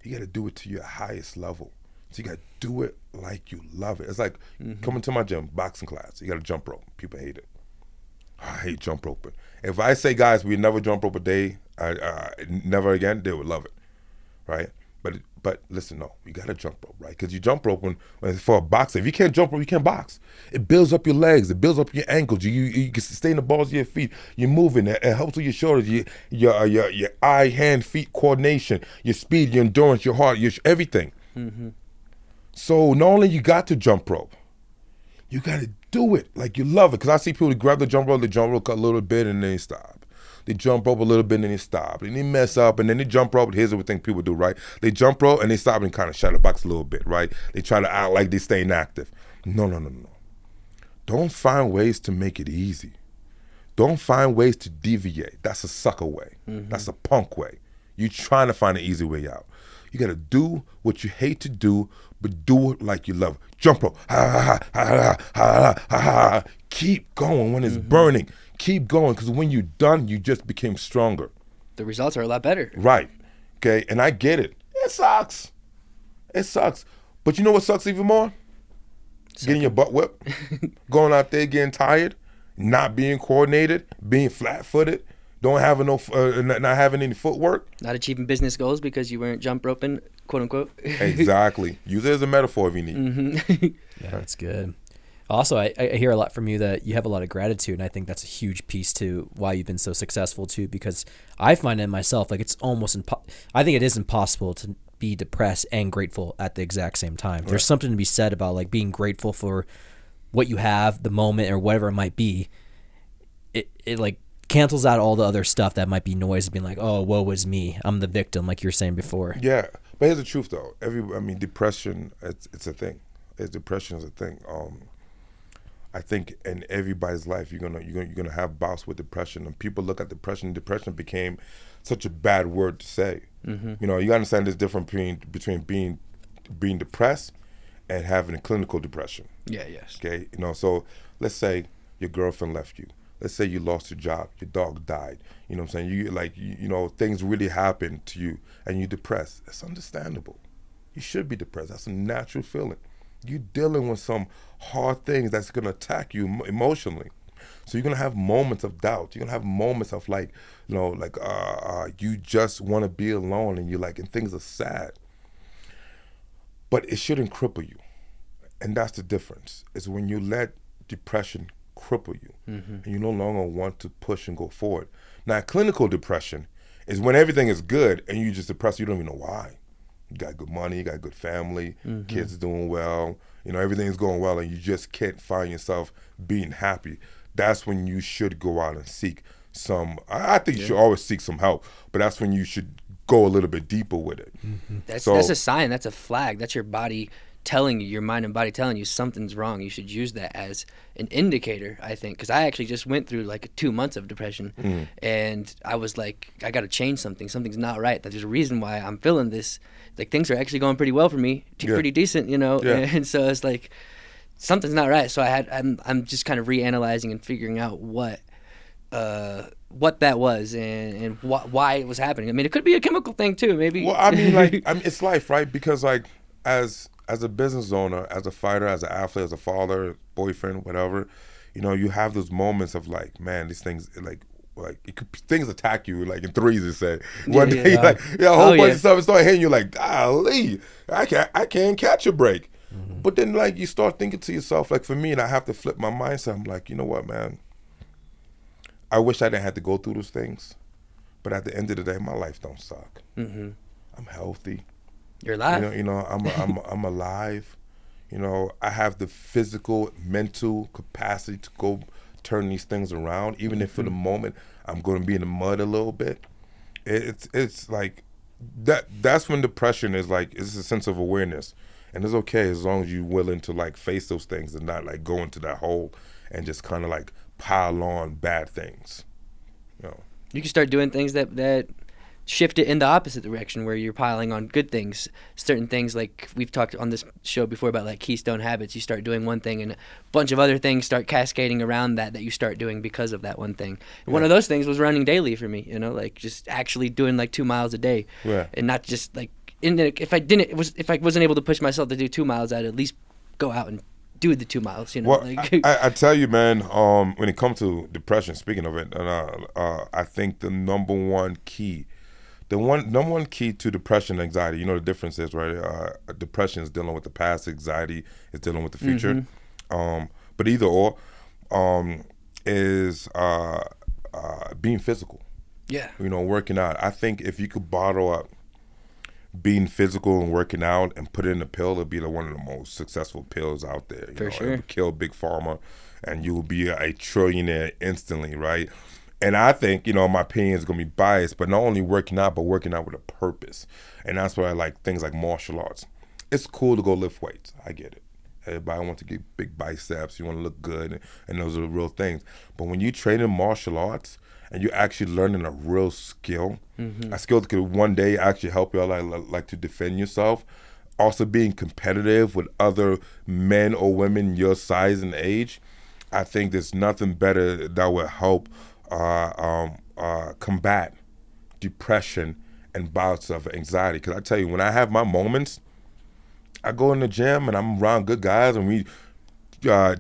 you got to do it to your highest level, So you got to do it like you love it. It's like coming to my gym, boxing class. You got to jump rope. People hate it. I hate jump roping. If I say, guys, we never jump rope a day, never again, they would love it, right? But listen, no, you got to jump rope, right? Because you jump rope when for a boxer. If you can't jump rope, you can't box. It builds up your legs. It builds up your ankles. You can sustain the balls of your feet. You're moving. It helps with your shoulders, your eye, hand, feet coordination, your speed, your endurance, your heart, your everything. So not only you got to jump rope, you got to do it like you love it. Because I see people who grab the jump rope a little bit and then they stop. They jump rope a little bit and then they stop. And they mess up and then they jump rope. Here's what we think people do, right? They jump rope and they stop and kind of shadow box a little bit, right? They try to act like they're staying active. No. Don't find ways to make it easy. Don't find ways to deviate. That's a sucker way. That's a punk way. You're trying to find an easy way out. You got to do what you hate to do, but do it like you love it. Jump rope. Keep going when it's burning. Keep going, because when you're done, you just became stronger. The results are a lot better. Right. Okay, and I get it. It sucks. It sucks. But you know what sucks even more? Getting your butt whipped, going out there getting tired, not being coordinated, being flat-footed, not having any footwork. Not achieving business goals because you weren't jump roping, quote unquote. Exactly. Use it as a metaphor if you need. Yeah, that's good. Also, I hear a lot from you that you have a lot of gratitude, and I think that's a huge piece to why you've been so successful too, because I find it myself, like it's almost I think it is impossible to be depressed and grateful at the exact same time. Right. There's something to be said about like being grateful for what you have, the moment or whatever it might be. It like cancels out all the other stuff that might be noise, being like, oh, woe is me, I'm the victim, like you were saying before. Yeah, but here's the truth though. Depression, it's a thing. Depression is a thing. I think in everybody's life you're gonna have bouts with depression, and people look at depression. Depression became such a bad word to say. You know, you gotta understand there's difference between being depressed and having a clinical depression. Yeah. Yes. Okay. You know, so let's say your girlfriend left you. Let's say you lost your job. Your dog died. You know what I'm saying? You know, things really happened to you, and you're depressed. It's understandable. You should be depressed. That's a natural feeling. You're dealing with some hard things that's going to attack you emotionally. So you're going to have moments of doubt. You're going to have moments of you just want to be alone and things are sad. But it shouldn't cripple you. And that's the difference, is when you let depression cripple you and you no longer want to push and go forward. Now, clinical depression is when everything is good and you're just depressed. You don't even know why. You got good money, you got good family, kids doing well, you know, everything's going well, and you just can't find yourself being happy. That's when you should go out and seek some, I think you should always seek some help, but that's when you should go a little bit deeper with it. That's a sign, that's a flag, that's your body telling you, your mind and body telling you something's wrong. You should use that as an indicator, I think, because I actually just went through like 2 months of depression, and I was like, I got to change something. Something's not right. There's a reason why I'm feeling this. Like, things are actually going pretty well for me, pretty decent, you know. Yeah. And so it's like something's not right. So I'm just kind of reanalyzing and figuring out what that was and why it was happening. I mean, it could be a chemical thing too, maybe. Well, it's life, right? Because like as a business owner, as a fighter, as an athlete, as a father, boyfriend, whatever, you know, you have those moments of like, man, these things things attack you like in threes. It said one day, like a whole bunch of stuff start hitting you, like, golly, I can't catch a break. But then like you start thinking to yourself, like for me, and I have to flip my mindset. I'm like, you know what, man? I wish I didn't have to go through those things, but at the end of the day, my life don't suck. I'm healthy. You're alive. You know, I'm alive. You know, I have the physical, mental capacity to go turn these things around, even if for the moment I'm going to be in the mud a little bit. It's like that's when depression is like, it's a sense of awareness, and it's okay as long as you're willing to like face those things and not like go into that hole and just kind of like pile on bad things. You know, you can start doing things that shift it in the opposite direction, where you're piling on good things, certain things. Like we've talked on this show before about like keystone habits. You start doing one thing and a bunch of other things start cascading around that you start doing because of that one thing. And one of those things was running daily for me, you know, like just actually doing like 2 miles a day, and not just like if I wasn't able to push myself to do 2 miles, I'd at least go out and do the 2 miles. You know, Well, I tell you, man. When it comes to depression, speaking of it, I think the number one key to depression and anxiety. You know, the difference is, right? Depression is dealing with the past. Anxiety is dealing with the future. But either or is being physical. Yeah. You know, working out. I think if you could bottle up being physical and working out and put it in a pill, it'd be one of the most successful pills out there. You know, sure. It would kill big pharma, and you will be a trillionaire instantly, right? And I think, my opinion is going to be biased, but not only working out, but working out with a purpose. And that's why I like things like martial arts. It's cool to go lift weights. I get it. Everybody wants to get big biceps. You want to look good, and those are the real things. But when you train in martial arts and you're actually learning a real skill, a skill that could one day actually help you out, like to defend yourself, also being competitive with other men or women your size and age, I think there's nothing better that will help combat depression and bouts of anxiety. Because I tell you, when I have my moments, I go in the gym and I'm around good guys and we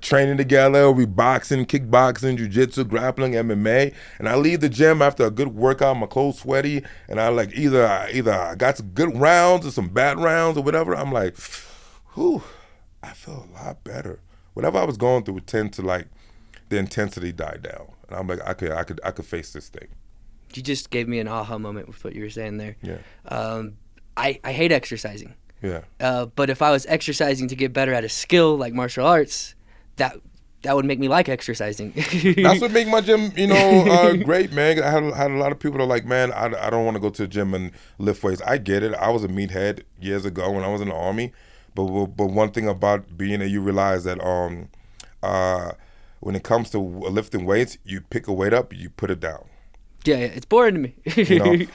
training together, we boxing, kickboxing, Jiu Jitsu, grappling, MMA, and I leave the gym after a good workout, my clothes sweaty, and I like either I got some good rounds or some bad rounds or whatever. I'm like, whew, I feel a lot better. Whatever I was going through would tend to the intensity die down, and I'm like, I could face this thing. You just gave me an aha moment with what you were saying there. Yeah. I hate exercising. Yeah. But if I was exercising to get better at a skill like martial arts, that would make me like exercising. That's what make my gym, great, man. I had a lot of people that are like, man, I don't want to go to the gym and lift weights. I get it. I was a meathead years ago when I was in the Army. But one thing about being there, you realize that when it comes to lifting weights, you pick a weight up, you put it down. Yeah, it's boring to me.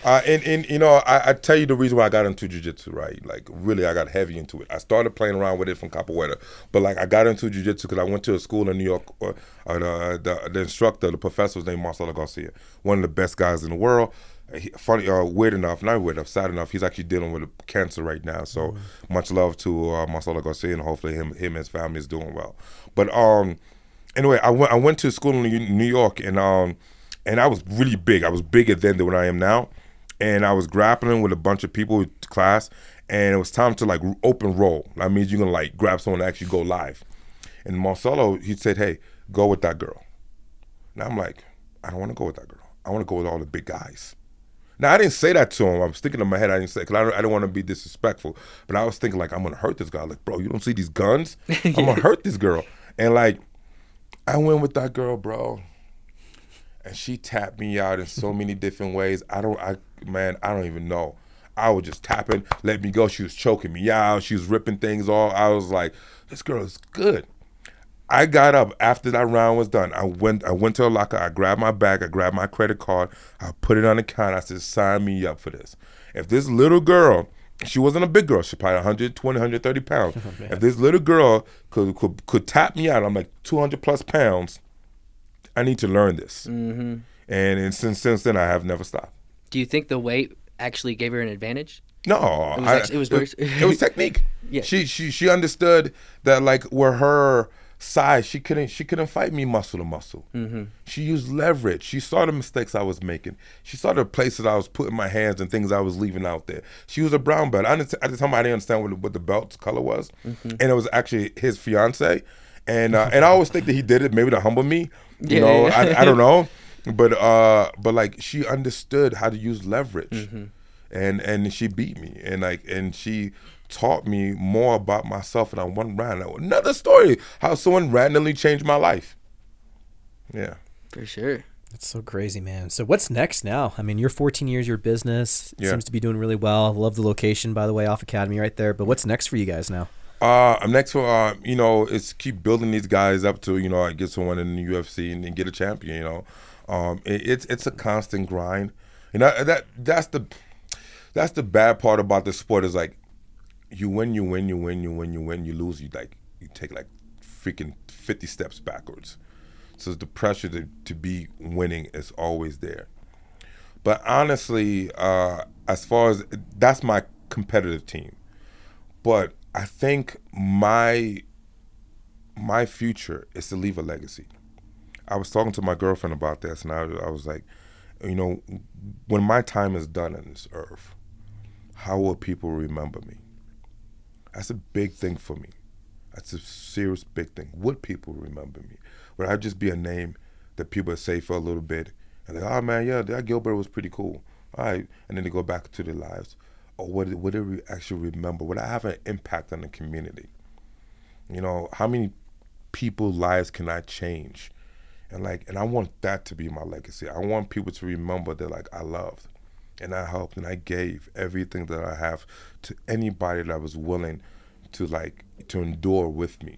I tell you the reason why I got into jiu-jitsu, right? Like, really, I got heavy into it. I started playing around with it from capoeira, but I got into jiu-jitsu because I went to a school in New York. The instructor, the professor was named Marcelo Garcia, one of the best guys in the world. Sad enough, he's actually dealing with cancer right now. So much love to Marcelo Garcia, and hopefully him and his family is doing well. But anyway, I went to school in New York, and I was really big. I was bigger then than what I am now. And I was grappling with a bunch of people in class, and it was time to open roll. That means you're gonna grab someone and actually go live. And Marcelo, he said, hey, go with that girl. Now I'm like, I don't want to go with that girl. I want to go with all the big guys. Now I didn't say that to him. I was thinking in my head, I didn't say, because I don't want to be disrespectful. But I was thinking I'm gonna hurt this guy. Like, bro, you don't see these guns? I'm gonna hurt this girl. And I went with that girl, bro. And she tapped me out in so many different ways. I don't even know. I was just tapping, let me go. She was choking me out. She was ripping things off. I was like, this girl is good. I got up after that round was done. I went to a locker. I grabbed my bag. I grabbed my credit card. I put it on the counter. I said, sign me up for this. If this little girl, she wasn't a big girl. She probably 120, 130 pounds. Oh, if this little girl could tap me out, I'm like 200 plus pounds, I need to learn this. Mm-hmm. And since then, I have never stopped. Do you think the weight actually gave her an advantage? No. It was worse. It was technique. Yeah. She understood that with her size, she couldn't fight me muscle to muscle. Mm-hmm. She used leverage. She saw the mistakes I was making. She saw the places I was putting my hands and things I was leaving out there. She was a brown belt. At the time, I didn't understand what the belt's color was. Mm-hmm. And it was actually his fiance. And I always think that he did it maybe to humble me. I don't know. But she understood how to use leverage. Mm-hmm. And she beat me. And she taught me more about myself in one round. Another story, how someone randomly changed my life. Yeah. For sure. That's so crazy, man. So what's next now? I mean, you're 14 years, your business seems to be doing really well. Love the location, by the way, off Academy right there. But what's next for you guys now? I'm next for, it's keep building these guys up to, get someone in the UFC and get a champion, It's a constant grind. That's the bad part about the sport is you win, you lose, you take freaking 50 steps backwards. So the pressure to be winning is always there. But honestly, as far as that's my competitive team. But I think my future is to leave a legacy. I was talking to my girlfriend about this, and I was like, you know, when my time is done on this earth, how will people remember me? That's a big thing for me. That's a serious big thing. Would people remember me? Would I just be a name that people say for a little bit, and they're, oh man, yeah, that Gilbert was pretty cool. All right, and then they go back to their lives. Or would they actually remember? Would I have an impact on the community? You know, how many people's lives can I change? And I want that to be my legacy. I want people to remember that like I loved, and I helped, and I gave everything that I have to anybody that was willing to endure with me.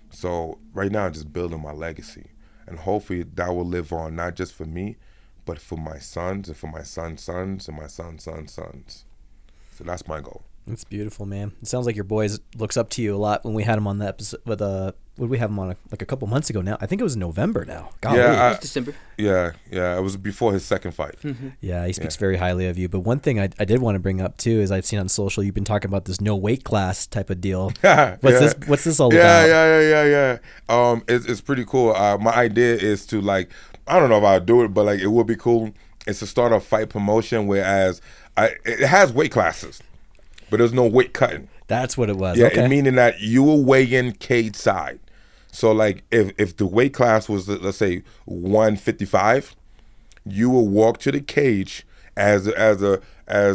So right now I'm just building my legacy, and hopefully that will live on not just for me, but for my sons and for my son's sons and my son's son's sons. So that's my goal. That's beautiful, man. It sounds like your boys looks up to you a lot. When we had him on the episode, what did we have him on a couple months ago now? I think it was November now. Golly. Yeah, It was December. Yeah. It was before his second fight. Mm-hmm. Yeah, he speaks very highly of you. But one thing I did want to bring up too is I've seen on social you've been talking about this no weight class type of deal. What's this all about? Yeah. It's pretty cool. My idea is to I don't know if I'll do it, but it would be cool. It's to start a fight promotion, whereas it has weight classes, but there's no weight cutting. That's what it was. Yeah, okay. Meaning that you will weigh in cage side. So if the weight class was, let's say 155, you will walk to the cage as the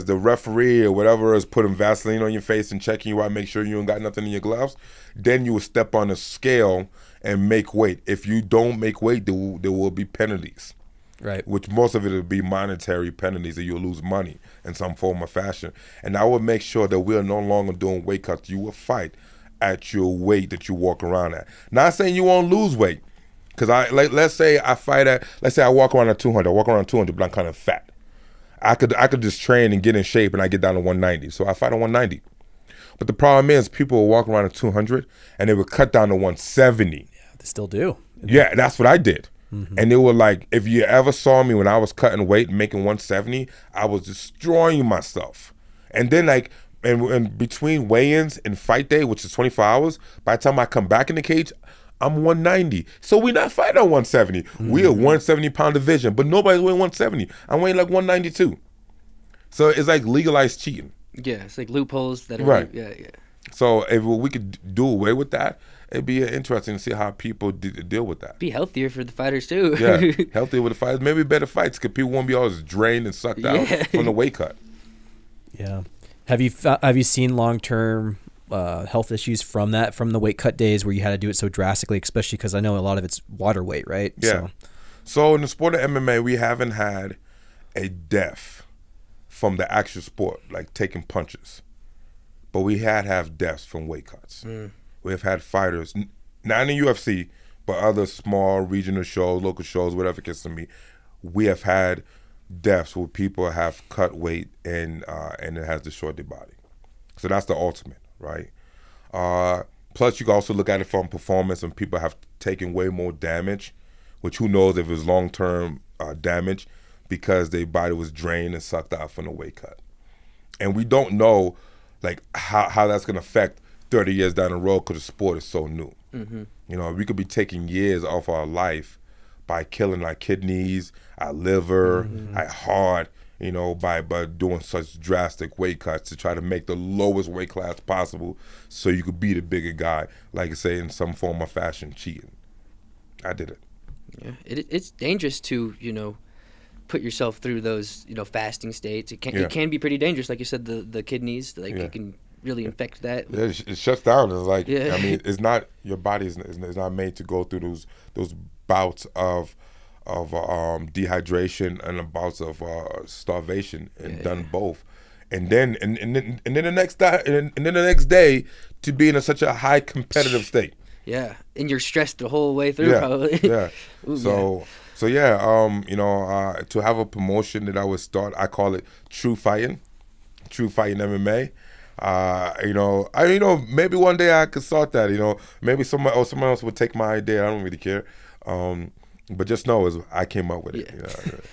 referee or whatever is putting Vaseline on your face and checking you out, make sure you don't got nothing in your gloves. Then you will step on a scale and make weight. If you don't make weight, there will be penalties. Right. Which most of it will be monetary penalties, that you'll lose money in some form or fashion. And I will make sure that we're no longer doing weight cuts. You will fight at your weight that you walk around at. Not saying you won't lose weight, because let's say I walk around at 200. I walk around 200, but I'm kind of fat. I could just train and get in shape, and I get down to 190. So I fight at 190. But the problem is, people will walk around at 200, and they would cut down to 170. Yeah, they still do. Yeah, that's what I did. Mm-hmm. And they were like, if you ever saw me when I was cutting weight, making 170, I was destroying myself. And then and between weigh-ins and fight day, which is 24 hours, by the time I come back in the cage, I'm 190. So we're not fighting at 170. Mm-hmm. We're a 170-pound division, but nobody's weighing 170. I'm weighing 192. So it's legalized cheating. Yeah, it's loopholes that are right. Yeah. So if we could do away with that, it'd be interesting to see how people deal with that. Be healthier for the fighters too. Yeah, healthier with the fighters. Maybe better fights, because people won't be always drained and sucked out from the weight cut. Yeah. Have you seen long-term health issues from the weight cut days where you had to do it so drastically, especially because I know a lot of it's water weight, right? Yeah. So in the sport of MMA, we haven't had a death from the actual sport, like taking punches. But we have deaths from weight cuts. Mm. We have had fighters, not in the UFC, but other small regional shows, local shows, whatever it gets to me. We have had deaths where people have cut weight and it has destroyed their body. So that's the ultimate, right? Plus, you can also look at it from performance, and people have taken way more damage, which who knows if it's long-term damage, because their body was drained and sucked out from the weight cut. And we don't know how that's going to affect 30 years down the road, because the sport is so new. Mm-hmm. You know, we could be taking years off our life by killing our kidneys, our liver, our heart, by doing such drastic weight cuts to try to make the lowest weight class possible so you could be the bigger guy, like I say, in some form of fashion, cheating. I did it. Yeah, it's dangerous to, put yourself through those, fasting states. It can be pretty dangerous, like you said, the kidneys, it can really infect that. Yeah, it shuts down. It's it's not, your body is not made to go through those bouts of dehydration and bouts of starvation, and done both. And then the next day to be in such a high competitive state. Yeah, and you're stressed the whole way through, probably. Yeah. Ooh, to have a promotion that I would start, I call it True Fighting MMA. Maybe one day I could start that. Maybe someone else would take my idea. I don't really care. But just know I came up with it. Yeah. You know?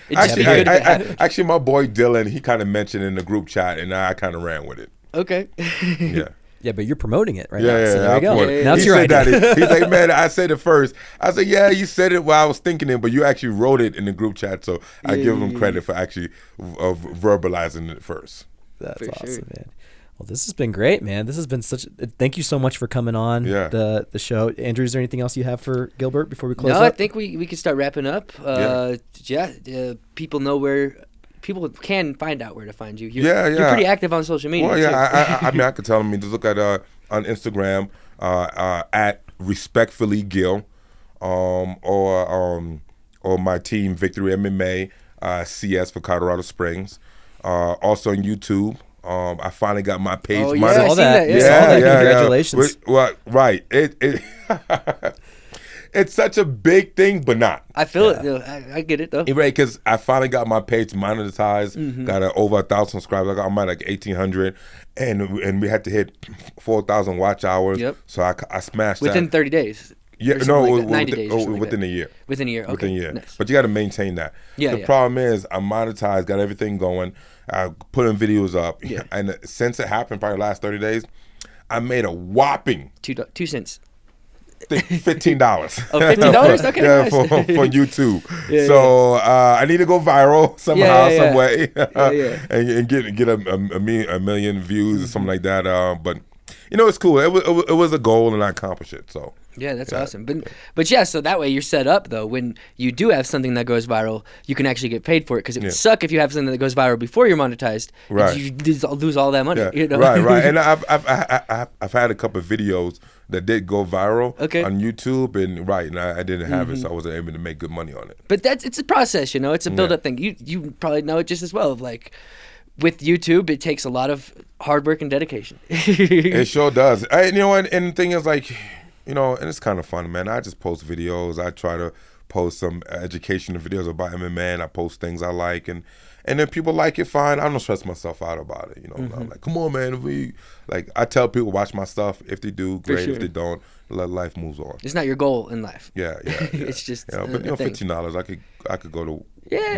It just be good if it happened. Actually, my boy Dylan, he kind of mentioned in the group chat, and I kind of ran with it. Okay. Yeah. Yeah, but you're promoting it right Yeah, now. yeah, So there you go. promoted it. Now it's He your said idea. that. He's like, man, I said it first. I said, yeah, you said it while I was thinking it, but you actually wrote it in the group chat, so I give him credit for actually verbalizing it first. That's For awesome, sure. man. Well, this has been great, man. This has been thank you so much for coming on the show. Andrew, is there anything else you have for Gilbert before we close No, up? I think we can start wrapping up. People know where. People can find out where to find you. You're pretty active on social media. Well, yeah, too. I mean, I could tell them to look at on Instagram at Respectfully Gil, or my team Victory MMA, CS for Colorado Springs. Also on YouTube. I finally got my page. Oh, yeah, I seen that. Yeah. Congratulations. Well, right. It it's such a big thing, but not. I feel it. I get it though. Right, because I finally got my page monetized. Got over 1,000 subscribers. I'm at like 1,800, and we had to hit 4,000 watch hours. Yep. So I smashed Within that. 30 days. Yeah, Or something no, like that. 90 days. Or something like within that. a year. Within a year. Okay. Within a year. Nice. But you got to maintain that. The problem is I'm monetized, got everything going. I put in videos up. Yeah. And since it happened, probably the last 30 days, I made a whopping 2 cents. $15. Oh, $15? Okay, yeah, nice. for YouTube. Yeah, so I need to go viral somehow, some way, Yeah. and get a million views or something like that. But it's cool. It was a goal, and I accomplished it. So. Yeah, that's awesome. But yeah, so that way you're set up though. When you do have something that goes viral, you can actually get paid for it. Because it would suck if you have something that goes viral before you're monetized. Right. And you lose all that money. Yeah. You know? Right. And I've had a couple of videos that did go viral on YouTube, and I didn't have it, so I wasn't able to make good money on it. But it's a process, it's a build up thing. You probably know it just as well. Like with YouTube, it takes a lot of hard work and dedication. It sure does. And the thing is, like, and it's kind of fun, man. I just post videos. I try to post some educational videos about MMA, and I post things I like, and if people like it, fine. I don't stress myself out about it. I'm like, come on, man. I tell people watch my stuff. If they do, great. sure. If they don't, life moves on. It's not your goal in life. Yeah. It's just but $15, I could go to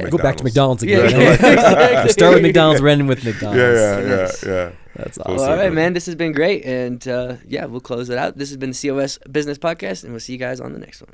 Go back to McDonald's again. Yeah. Exactly. Start with McDonald's, we're ending with McDonald's. Yeah. That's Well, awesome. all right, man. This has been great. And we'll close it out. This has been the COS Business Podcast, and we'll see you guys on the next one.